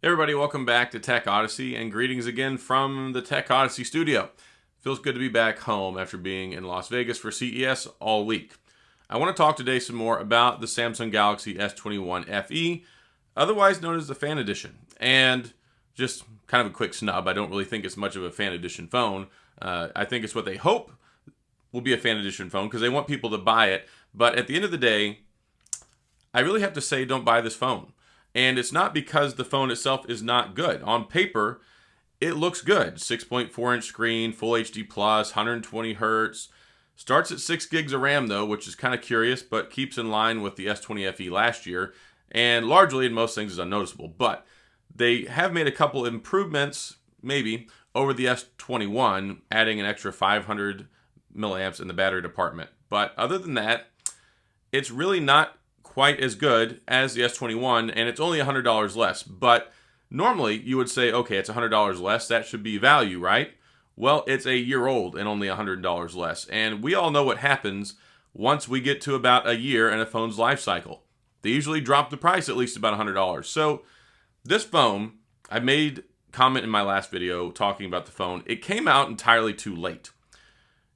Hey everybody, welcome back to Tech Odyssey and greetings again from the Tech Odyssey studio. Feels good to be back home after being in Las Vegas for CES all week. I want to talk today some more about the Samsung Galaxy S21 FE, otherwise known as the Fan Edition. And just kind of a quick snub, I don't really think it's much of a Fan Edition phone. I think it's what they hope will be a Fan Edition phone because they want people to buy it. But at the end of the day, I really have to say don't buy this phone. And it's not because the phone itself is not good. On paper, it looks good. 6.4-inch screen, Full HD+, 120 hertz. Starts at 6 gigs of RAM though, which is kind of curious, but keeps in line with the S20 FE last year. And largely in most things is unnoticeable. But they have made a couple improvements, maybe, over the S21, adding an extra 500 milliamps in the battery department. But other than that, it's really not quite as good as the S21, and it's only $100 less. But normally you would say, okay, it's $100 less, that should be value, right? Well, it's a year old and only $100 less. And we all know what happens once we get to about a year in a phone's life cycle. They usually drop the price at least about $100. So this phone, I made comment in my last video talking about the phone, it came out entirely too late.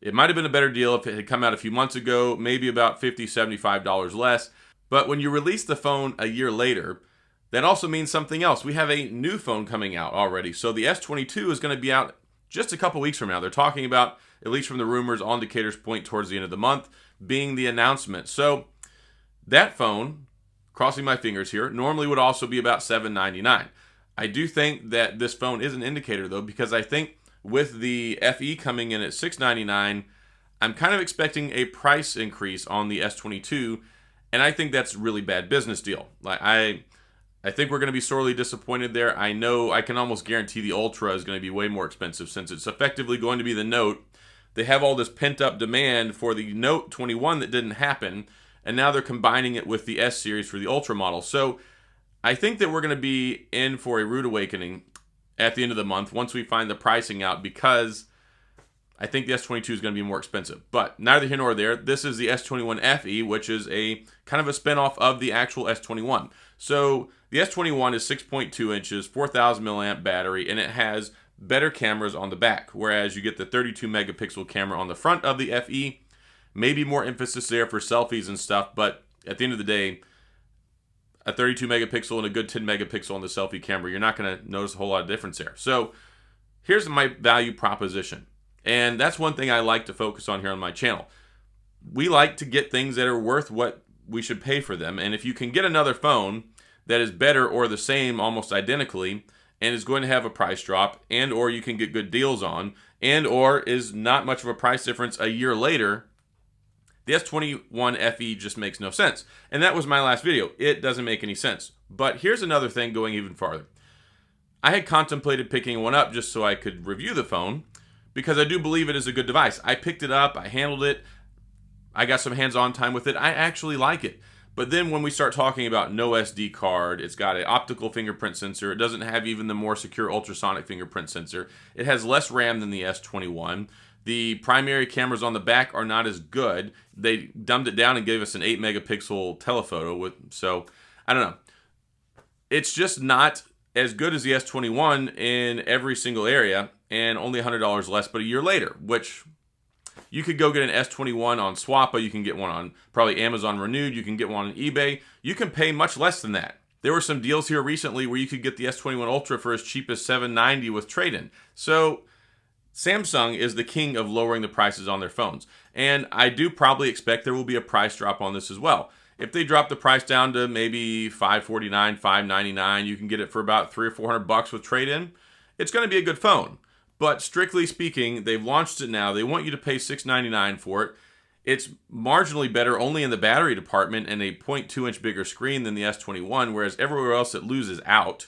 It might have been a better deal if it had come out a few months ago, maybe about $50, $75 less. But when you release the phone a year later, that also means something else. We have a new phone coming out already. So the S22 is going to be out just a couple weeks from now. They're talking about, at least from the rumors, all indicators point towards the end of the month, being the announcement. So that phone, crossing my fingers here, normally would also be about $799. I do think that this phone is an indicator though, because I think with the FE coming in at $699, I'm kind of expecting a price increase on the S22. And I think that's a really bad business deal. I think we're going to be sorely disappointed there. I know I can almost guarantee the Ultra is going to be way more expensive since it's effectively going to be the Note. They have all this pent-up demand for the Note 21 that didn't happen, and now they're combining it with the S series for the Ultra model. So I think that we're going to be in for a rude awakening at the end of the month once we find the pricing out, because I think the S22 is going to be more expensive. But neither here nor there. This is the S21 FE, which is a kind of a spinoff of the actual S21. So the S21 is 6.2 inches, 4,000 milliamp battery, and it has better cameras on the back, whereas you get the 32 megapixel camera on the front of the FE. Maybe more emphasis there for selfies and stuff, but at the end of the day, a 32 megapixel and a good 10 megapixel on the selfie camera, you're not going to notice a whole lot of difference there. So here's my value proposition. And that's one thing I like to focus on here on my channel. We like to get things that are worth what we should pay for them. And if you can get another phone that is better or the same almost identically and is going to have a price drop, and or you can get good deals on, and or is not much of a price difference a year later, the S21 FE just makes no sense. And that was my last video. It doesn't make any sense. But here's another thing going even farther. I had contemplated picking one up just so I could review the phone, because I do believe it is a good device. I picked it up, I handled it, I got some hands-on time with it, I actually like it. But then when we start talking about no SD card, it's got an optical fingerprint sensor, it doesn't have even the more secure ultrasonic fingerprint sensor, it has less RAM than the S21, the primary cameras on the back are not as good, they dumbed it down and gave us an 8 megapixel telephoto, so I don't know. It's just not as good as the S21 in every single area, and only $100 less, but a year later, which you could go get an S21 on Swappa, you can get one on probably Amazon Renewed, you can get one on eBay, you can pay much less than that. There were some deals here recently where you could get the S21 Ultra for as cheap as $790 with trade-in. So Samsung is the king of lowering the prices on their phones, and I do probably expect there will be a price drop on this as well. If they drop the price down to maybe $549, $599, you can get it for about $300 or $400 with trade-in, it's going to be a good phone. But strictly speaking, they've launched it now. They want you to pay $699 for it. It's marginally better only in the battery department and a 0.2-inch bigger screen than the S21, whereas everywhere else it loses out.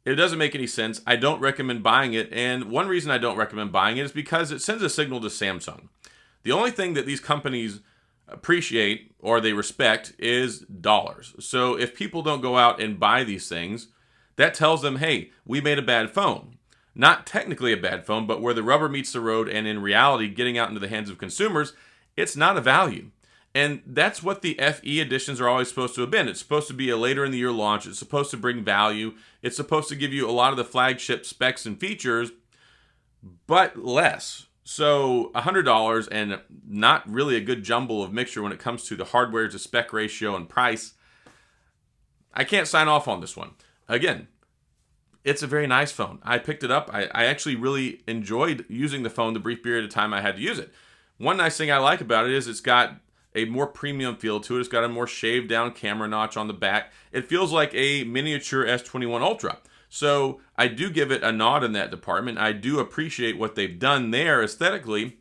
It doesn't make any sense. I don't recommend buying it, and one reason I don't recommend buying it is because it sends a signal to Samsung. The only thing that these companies appreciate or they respect is dollars. So if people don't go out and buy these things, that tells them, hey, we made a bad phone. Not technically a bad phone, but where the rubber meets the road and in reality getting out into the hands of consumers, it's not a value. And that's what the FE editions are always supposed to have been. It's supposed to be a later in the year launch. It's supposed to bring value. It's supposed to give you a lot of the flagship specs and features, but less. So $100 and not really a good jumble of mixture when it comes to the hardware to spec ratio and price. I can't sign off on this one. Again, it's a very nice phone. I picked it up. I actually really enjoyed using the phone the brief period of time I had to use it. One nice thing I like about it is it's got a more premium feel to it. It's got a more shaved down camera notch on the back. It feels like a miniature S21 Ultra. So I do give it a nod in that department. I do appreciate what they've done there aesthetically.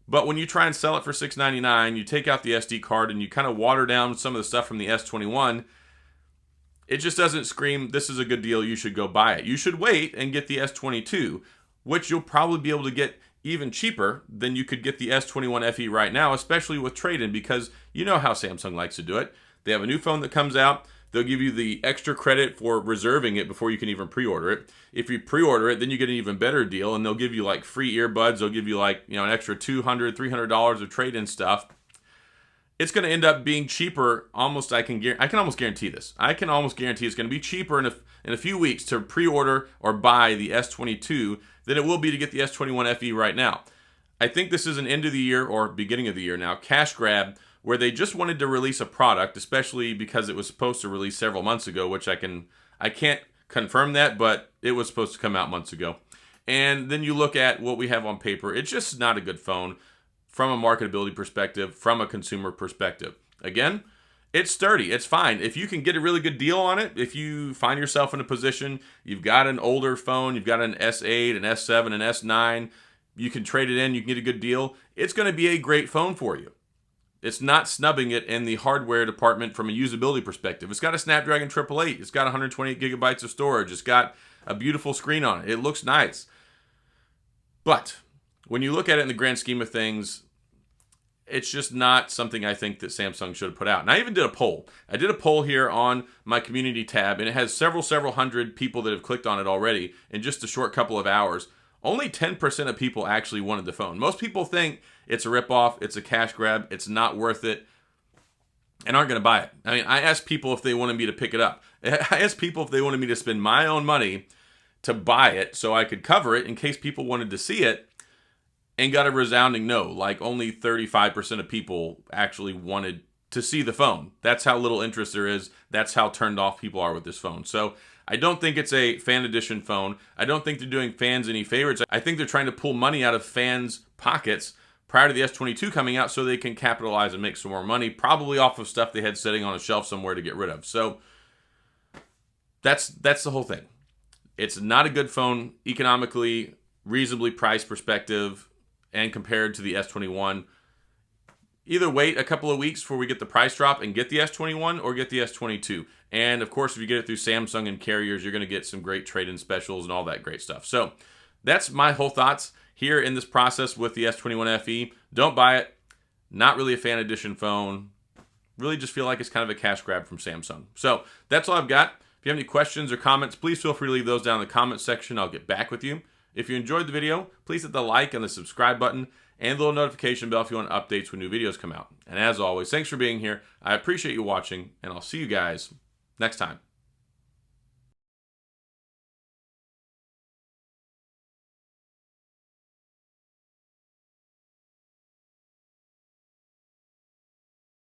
But when you try and sell it for $699, you take out the SD card and you kind of water down some of the stuff from the S21, it just doesn't scream, this is a good deal, you should go buy it. You should wait and get the S22, which you'll probably be able to get even cheaper than you could get the S21 FE right now, especially with trade-in, because you know how Samsung likes to do it. They have a new phone that comes out, they'll give you the extra credit for reserving it before you can even pre-order it. If you pre-order it, then you get an even better deal, and they'll give you like free earbuds, they'll give you like, an extra $200, $300 of trade-in stuff. It's going to end up being cheaper. I can almost guarantee this. I can almost guarantee it's going to be cheaper in a few weeks to pre-order or buy the S22 than it will be to get the S21 FE right now. I think this is an end of the year or beginning of the year now cash grab where they just wanted to release a product, especially because it was supposed to release several months ago, which I can't confirm that, but it was supposed to come out months ago. And then you look at what we have on paper. It's just not a good phone from a marketability perspective, from a consumer perspective. Again, it's sturdy, it's fine. If you can get a really good deal on it, if you find yourself in a position, you've got an older phone, you've got an S8, an S7, an S9, you can trade it in, you can get a good deal, it's going to be a great phone for you. It's not snubbing it in the hardware department from a usability perspective. It's got a Snapdragon 888, it's got 128 gigabytes of storage, it's got a beautiful screen on it, it looks nice. But when you look at it in the grand scheme of things, it's just not something I think that Samsung should have put out. And I even did a poll. I did a poll here on my community tab, and it has several hundred people that have clicked on it already in just a short couple of hours. Only 10% of people actually wanted the phone. Most people think it's a ripoff, it's a cash grab, it's not worth it, and aren't going to buy it. I mean, I asked people if they wanted me to pick it up. I asked people if they wanted me to spend my own money to buy it so I could cover it in case people wanted to see it, and got a resounding no. Like only 35% of people actually wanted to see the phone. That's how little interest there is. That's how turned off people are with this phone. So I don't think it's a fan edition phone. I don't think they're doing fans any favorites. I think they're trying to pull money out of fans' pockets prior to the S22 coming out so they can capitalize and make some more money, probably off of stuff they had sitting on a shelf somewhere to get rid of. So that's the whole thing. It's not a good phone economically, reasonably priced perspective, and compared to the S21. Either wait a couple of weeks before we get the price drop and get the S21 or get the S22. And of course, if you get it through Samsung and carriers, you're going to get some great trade-in specials and all that great stuff. So that's my whole thoughts here in this process with the S21 FE. Don't buy it. Not really a fan edition phone. Really just feel like it's kind of a cash grab from Samsung. So that's all I've got. If you have any questions or comments, please feel free to leave those down in the comments section. I'll get back with you. If you enjoyed the video, please hit the like and the subscribe button and the little notification bell if you want updates when new videos come out. And as always, thanks for being here. I appreciate you watching, and I'll see you guys next time.